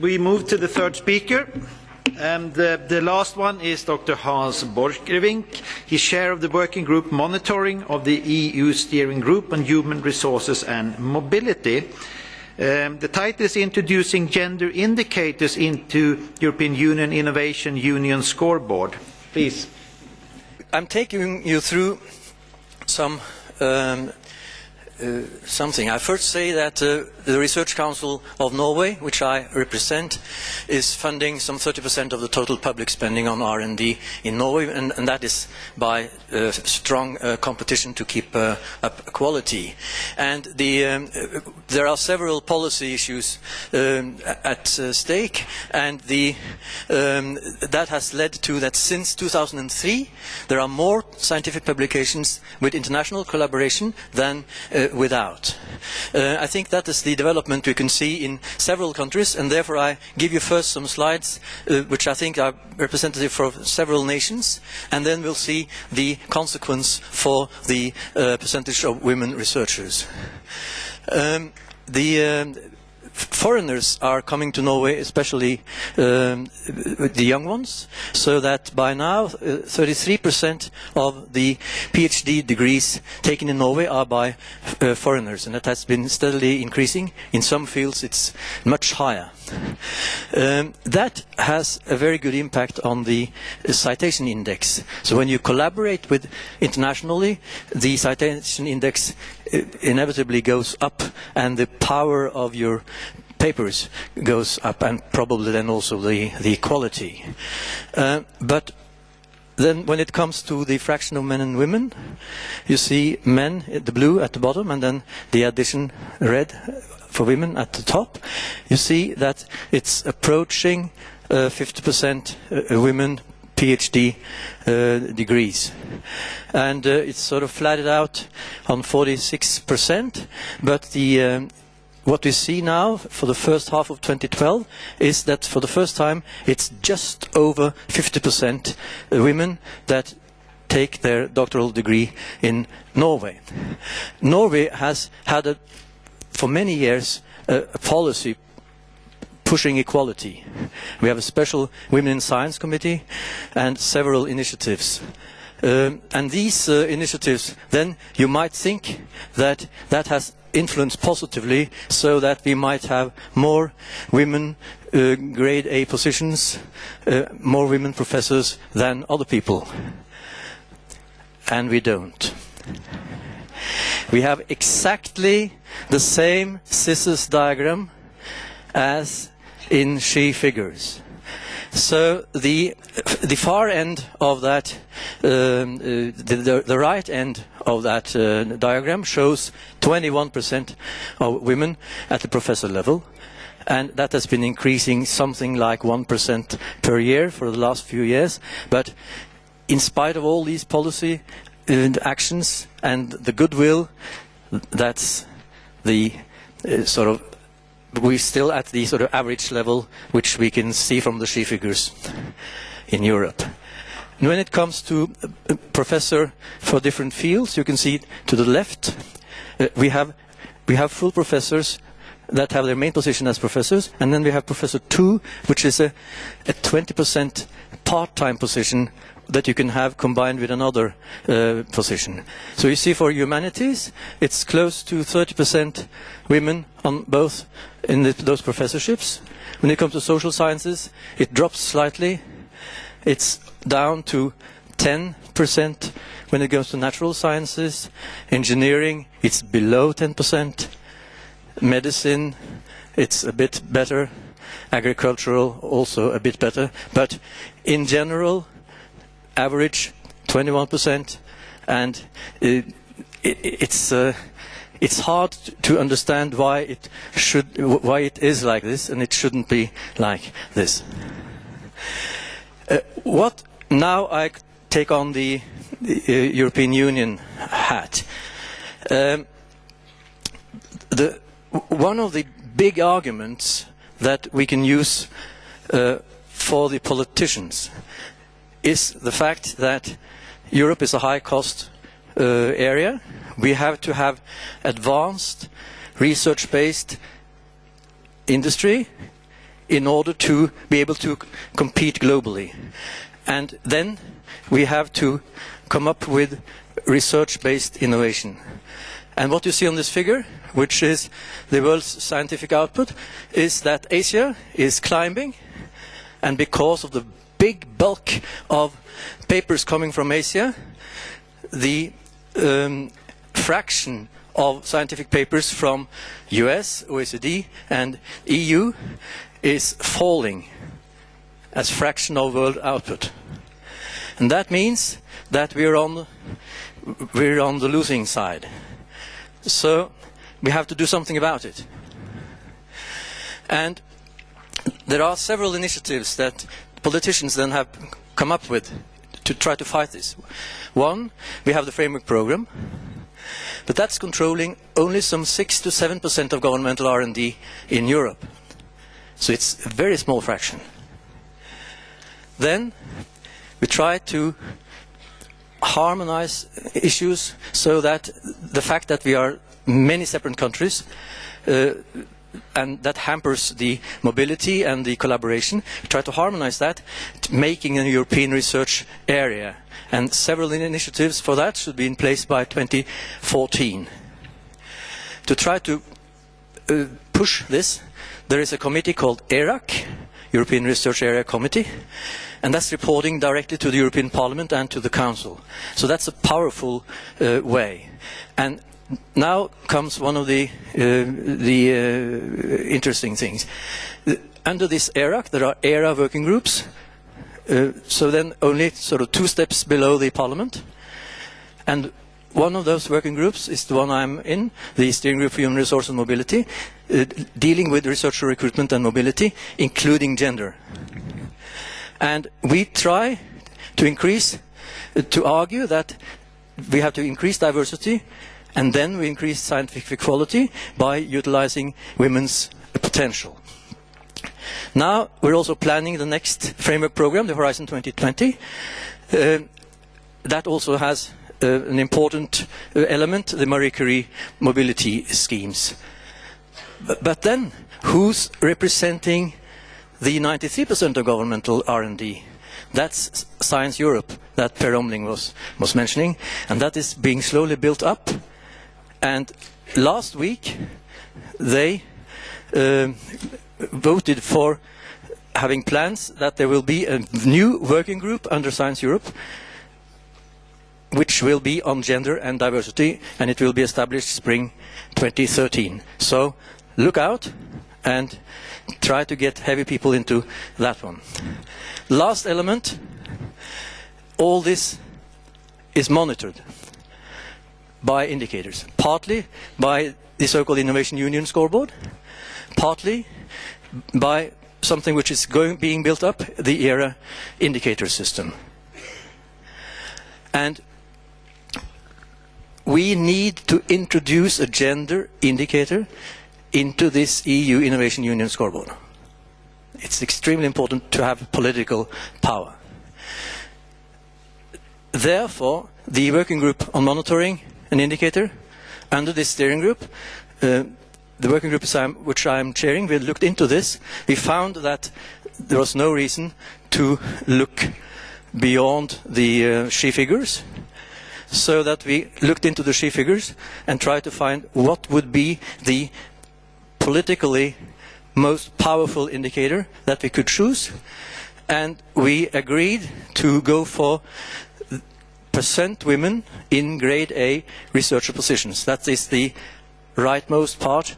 we move to the third speaker. And the last one is Dr. Hans Borchgrevink. He's chair of the working group monitoring of the EU steering group on human resources and mobility. The title is Introducing Gender Indicators into European Union Innovation Union Scoreboard. Please. I'm taking you through some something. I first say that the Research Council of Norway, which I represent, is funding some 30% of the total public spending on R&D in Norway, and that is by strong competition to keep up quality. And there are several policy issues at stake, and that has led to that since 2003 there are more scientific publications with international collaboration than without. I think that is the development we can see in several countries, and therefore I give you first some slides which I think are representative for several nations, and then we'll see the consequence for the percentage of women researchers. Foreigners are coming to Norway, especially the young ones, so that by now 33% of the PhD degrees taken in Norway are by foreigners, and that has been steadily increasing. In some fields it's much higher. That has a very good impact on the citation index. So when you collaborate with internationally, the citation index inevitably goes up, and the power of your papers goes up, and probably then also the quality. But then when it comes to the fraction of men and women, you see men, the blue at the bottom, and then the addition red for women at the top. You see that it's approaching 50% women PhD degrees, and it's sort of flattened out on 46%, but what we see now for the first half of 2012 is that for the first time it's just over 50% women that take their doctoral degree in Norway. Norway has had for many years a policy pushing equality. We have a special Women in Science Committee and several initiatives. And these initiatives, then you might think that that has influenced positively, so that we might have more women grade A positions, more women professors than other people. And we don't. We have exactly the same scissors diagram as in she figures. So the far end of that, the right end of that diagram shows 21% of women at the professor level, and that has been increasing something like 1% per year for the last few years. But in spite of all these policy actions and the goodwill, that's the sort of, we're still at the sort of average level, which we can see from the she figures in Europe. And when it comes to professor for different fields, you can see to the left, we have full professors that have their main position as professors, and then we have Professor 2, which is a 20% part-time position that you can have combined with another position. So you see for humanities, it's close to 30% women on both in those professorships. When it comes to social sciences, it drops slightly. It's down to 10% when it goes to natural sciences. Engineering, it's below 10%. Medicine, it's a bit better. Agricultural, also a bit better. But in general, average 21%, and it's hard to understand why it is like this, and it shouldn't be like this. What now I take on the European Union hat. One of the big arguments that we can use for the politicians is the fact that Europe is a high-cost area. We have to have advanced, research-based industry in order to be able to compete globally. And then we have to come up with research-based innovation. And what you see on this figure, which is the world's scientific output, is that Asia is climbing, and because of the big bulk of papers coming from Asia, the fraction of scientific papers from US, OECD and EU is falling as fraction of world output. And that means that we're on the losing side. So we have to do something about it. And there are several initiatives that politicians then have come up with to try to fight this. One, we have the framework program, but that's controlling only some 6 to 7% of governmental R&D in Europe. So it's a very small fraction. Then we try to harmonize issues so that the fact that we are many separate countries and that hampers the mobility and the collaboration, we try to harmonize that, making a European research area. And several initiatives for that should be in place by 2014. To try to push this, there is a committee called ERAC, European Research Area Committee, and that's reporting directly to the European Parliament and to the Council. So that's a powerful way. And now comes one of the interesting things. Under this ERAC, there are ERA working groups, so then only sort of 2 steps below the Parliament. And one of those working groups is the one I'm in, the Steering Group for Human Resource and Mobility, dealing with researcher recruitment and mobility, including gender. And we try to argue that we have to increase diversity, and then we increase scientific equality by utilizing women's potential. Now we're also planning the next framework program, the Horizon 2020. That also has an important element, the Marie Curie mobility schemes. But then, who's representing the 93% of governmental R&D? That's Science Europe, that Per Omling was mentioning, and that is being slowly built up. And last week, they voted for having plans that there will be a new working group under Science Europe, which will be on gender and diversity, and it will be established spring 2013. So look out and try to get heavy people into that one. Last element, all this is monitored by indicators, partly by the so-called Innovation Union scoreboard, partly by something which is being built up, the ERA indicator system. And we need to introduce a gender indicator into this EU Innovation Union scoreboard. It's extremely important to have political power. Therefore, the working group on monitoring an indicator under this steering group, the working group which I'm chairing, we looked into this. We found that there was no reason to look beyond the SHE figures, so that we looked into the SHE figures and tried to find what would be the politically most powerful indicator that we could choose. And we agreed to go for % women in grade A researcher positions. That is the rightmost part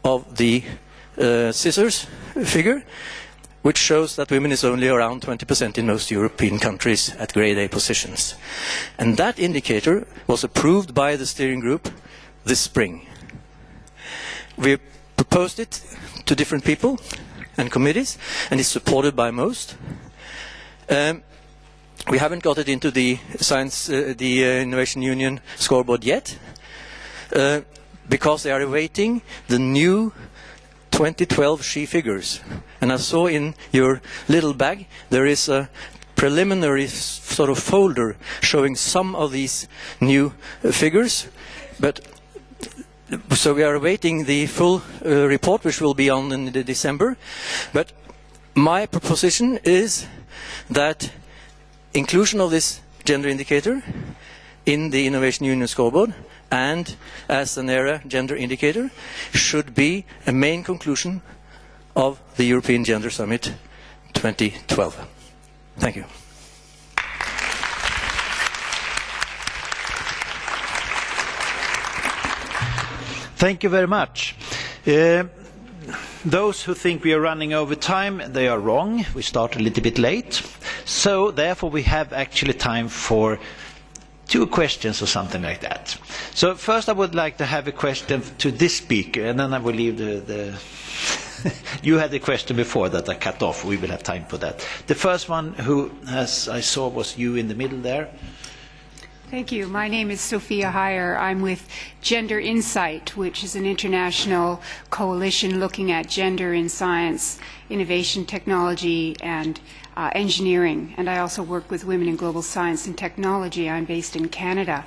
of the scissors figure, which shows that women is only around 20% in most European countries at grade A positions. And that indicator was approved by the steering group this spring. We proposed it to different people and committees, and it's supported by most. We haven't got it into the Innovation Union scoreboard yet, because they are awaiting the new 2012 SHE figures. And I saw in your little bag there is a preliminary sort of folder showing some of these new figures, but so we are awaiting the full report, which will be on in December. But my proposition is that inclusion of this gender indicator in the Innovation Union scoreboard and as an area gender indicator should be a main conclusion of the European Gender Summit 2012. Thank you. Thank you very much. Those who think we are running over time, they are wrong. We started a little bit late. So therefore we have actually time for 2 questions or something like that. So first I would like to have a question to this speaker, and then I will leave the you had a question before that I cut off. We will have time for that. The first one who I saw was you in the middle there. Thank you. My name is Sophia Higher. I'm with Gender Insight, which is an international coalition looking at gender in science, innovation, technology, and engineering. And I also work with Women in Global Science and Technology. I'm based in Canada.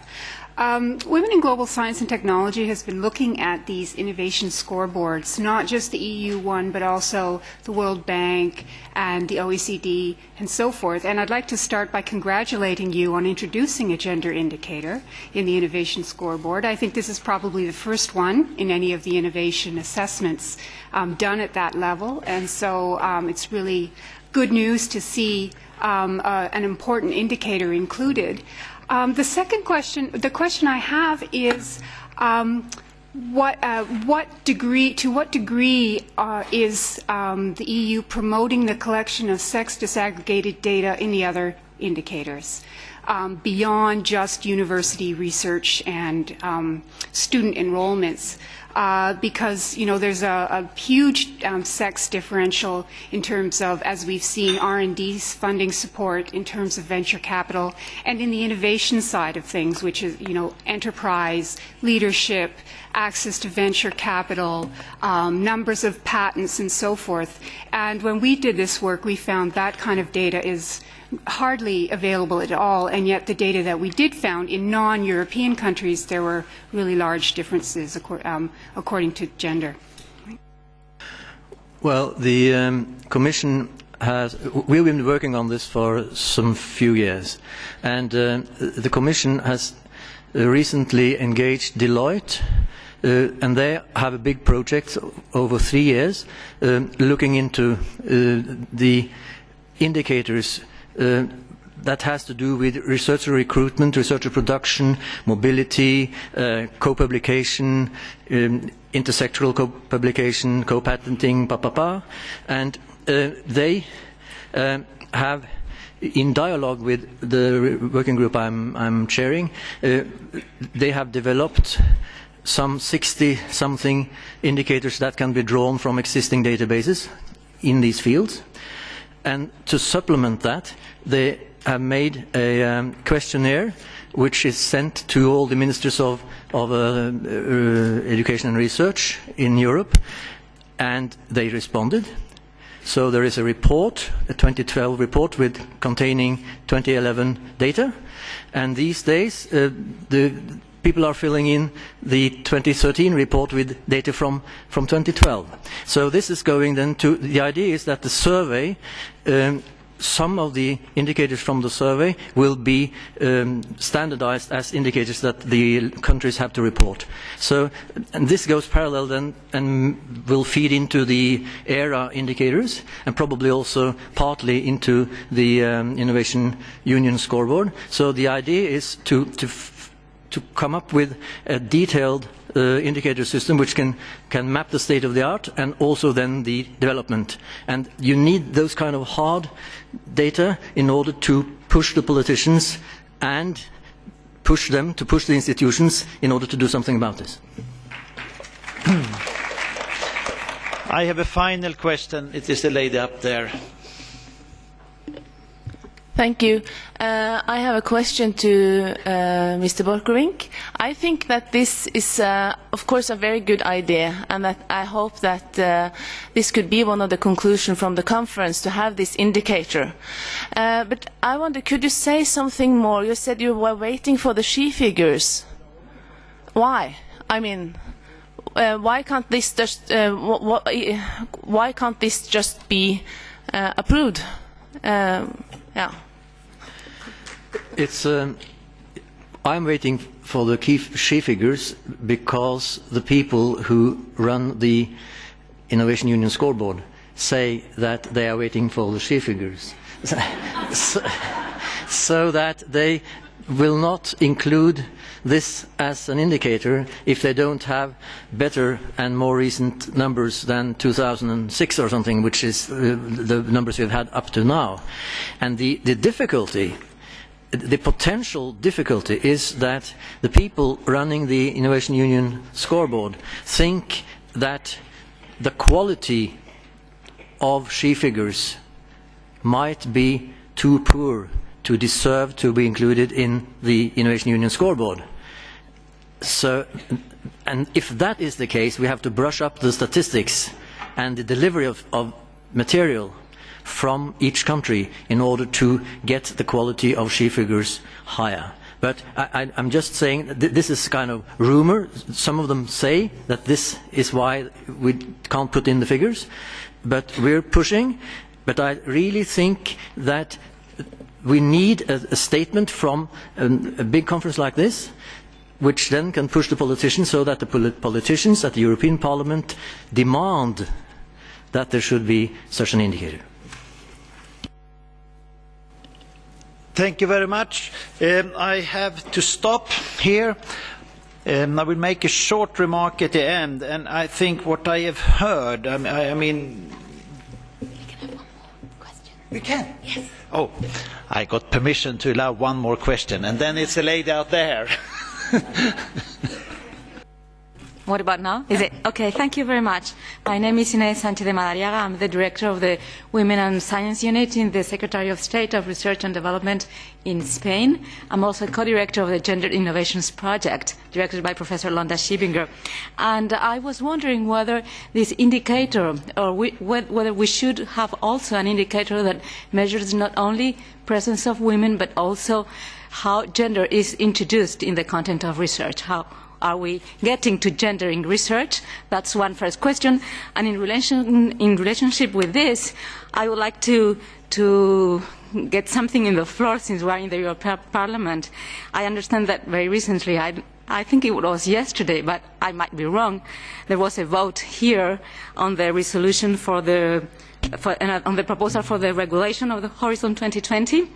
Women in Global Science and Technology has been looking at these innovation scoreboards, not just the EU one, but also the World Bank and the OECD and so forth. And I'd like to start by congratulating you on introducing a gender indicator in the innovation scoreboard. I think this is probably the first one in any of the innovation assessments done at that level. And so it's really good news to see an important indicator included. The second question, the question I have is, to what degree is the EU promoting the collection of sex disaggregated data in the other indicators, beyond just university research and student enrollments? Because, you know, there's a huge sex differential in terms of, as we've seen, R&D funding support in terms of venture capital, and in the innovation side of things, which is, you know, enterprise, leadership, access to venture capital, numbers of patents, and so forth. And when we did this work, we found that kind of data is hardly available at all, and yet the data that we did found in non-European countries, there were really large differences according to gender. Well, the Commission we've been working on this for some few years, and the Commission has recently engaged Deloitte, and they have a big project over 3 years looking into the indicators that has to do with researcher recruitment, researcher production, mobility, co-publication, intersectoral co-publication, co-patenting, and they have, in dialogue with the working group I'm chairing, they have developed some 60-something indicators that can be drawn from existing databases in these fields. And to supplement that, they have made a questionnaire which is sent to all the ministers of education and research in Europe, and they responded. So there is a report, a 2012 report containing 2011 data, and these days the people are filling in the 2013 report with data from 2012. So this is going then to, the idea is that the survey, some of the indicators from the survey will be standardized as indicators that the countries have to report. So, and this goes parallel then and will feed into the ERA indicators and probably also partly into the Innovation Union scoreboard. So the idea is to come up with a detailed indicator system which can map the state of the art and also then the development. And you need those kind of hard data in order to push the politicians and push them to push the institutions in order to do something about this. I have a final question. It is the lady up there. Thank you. I have a question to Mr. Borchgrevink. I think that this is, of course, a very good idea, and that I hope that this could be one of the conclusions from the conference, to have this indicator. But I wonder, could you say something more? You said you were waiting for the she figures. Why? I mean, why can't this just be approved? Yeah. It's. I'm waiting for the key figures because the people who run the Innovation Union scoreboard say that they are waiting for the key figures, so that they will not include this as an indicator if they don't have better and more recent numbers than 2006 or something, which is the numbers we've had up to now. And the difficulty, the potential difficulty is that the people running the Innovation Union scoreboard think that the quality of she figures might be too poor to deserve to be included in the Innovation Union scoreboard. So, and if that is the case, we have to brush up the statistics and the delivery of material from each country in order to get the quality of she figures higher. But I'm just saying that this is kind of rumor. Some of them say that this is why we can't put in the figures, but we're pushing. But I really think that we need a statement from a big conference like this, which then can push the politicians so that the politicians at the European Parliament demand that there should be such an indicator. Thank you very much. I have to stop here. I will make a short remark at the end, and I think what I have heard, I mean... We can have one more question. We can? Yes. Oh, I got permission to allow one more question, and then it's a lady out there. What about now? Is it? Okay, thank you very much. My name is Inés Sánchez de Madariaga. I'm the director of the Women and Science Unit in the Secretary of State of Research and Development in Spain. I'm also co-director of the Gender Innovations Project, directed by Professor Londa Schibinger. And I was wondering whether this indicator, or whether we should have also an indicator that measures not only presence of women, but also how gender is introduced in the content of research. How are we getting to gender in research? That's one first question. And in relationship with this, I would like to get something in the floor since we are in the European Parliament. I understand that very recently, I think it was yesterday, but I might be wrong, there was a vote here on the resolution on the proposal for the regulation of the Horizon 2020.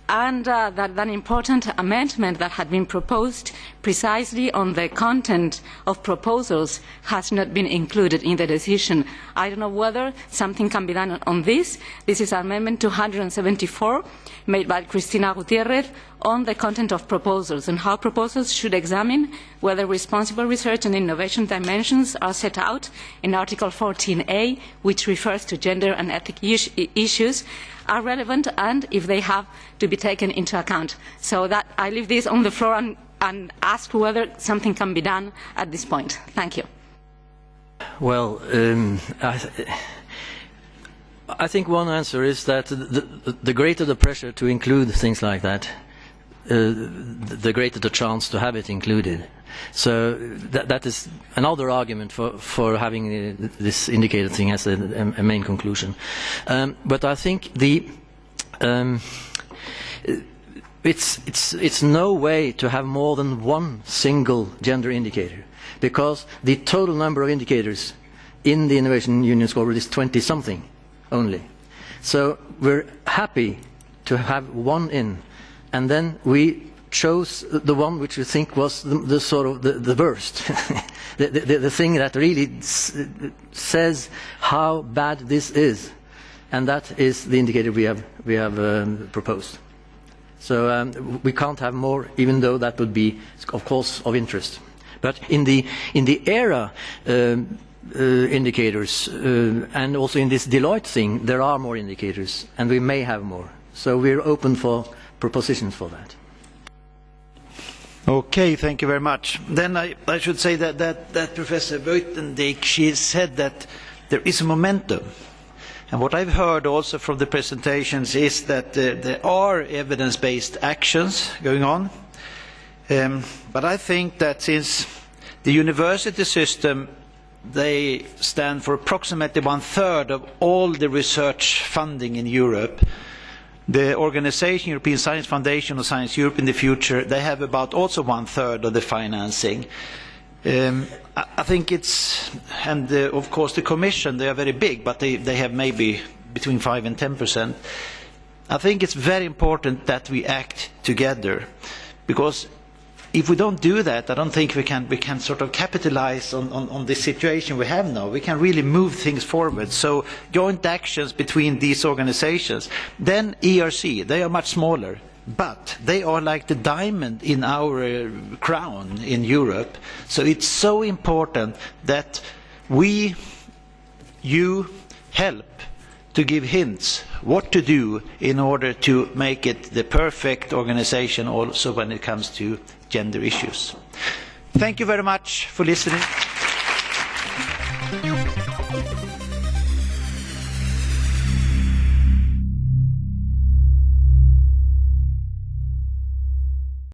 And that an important amendment that had been proposed precisely on the content of proposals has not been included in the decision. I don't know whether something can be done on this. This is Amendment 274 made by Cristina Gutiérrez on the content of proposals and how proposals should examine whether responsible research and innovation dimensions are set out in Article 14A, which refers to gender and ethic issues, are relevant and if they have to be taken into account. So that I leave this on the floor and ask whether something can be done at this point. Thank you. Well, I think one answer is that the greater the pressure to include things like that, the greater the chance to have it included. So that is another argument for having this indicator thing as a main conclusion. But I think it's no way to have more than one single gender indicator, because the total number of indicators in the Innovation Union scoreboard is 20-something only. So we're happy to have one in, and then we chose the one which we think was the sort of the worst, the thing that really says how bad this is, and that is the indicator we have proposed. So we can't have more, even though that would be, of course, of interest. But in the ERA indicators and also in this Deloitte thing, there are more indicators, and we may have more. So we're open for propositions for that. Okay, thank you very much. Then I should say that Professor Buitendijk, she said that there is a momentum. And what I've heard also from the presentations is that there are evidence-based actions going on. But I think that since The university system, they stand for approximately 1/3 of all the research funding in Europe. The organization, European Science Foundation or Science Europe in the future, they have about also 1/3 of the financing. I think it's, and of course the Commission, they are very big, but they have maybe between 5 and 10%. I think it's very important that we act together, because if we don't do that, I don't think we can sort of capitalize on the situation we have now. We can really move things forward. So joint actions between these organizations. Then ERC, they are much smaller, but they are like the diamond in our crown in Europe. So it's so important that you help to give hints what to do in order to make it the perfect organization also when it comes to gender issues. Thank you very much for listening.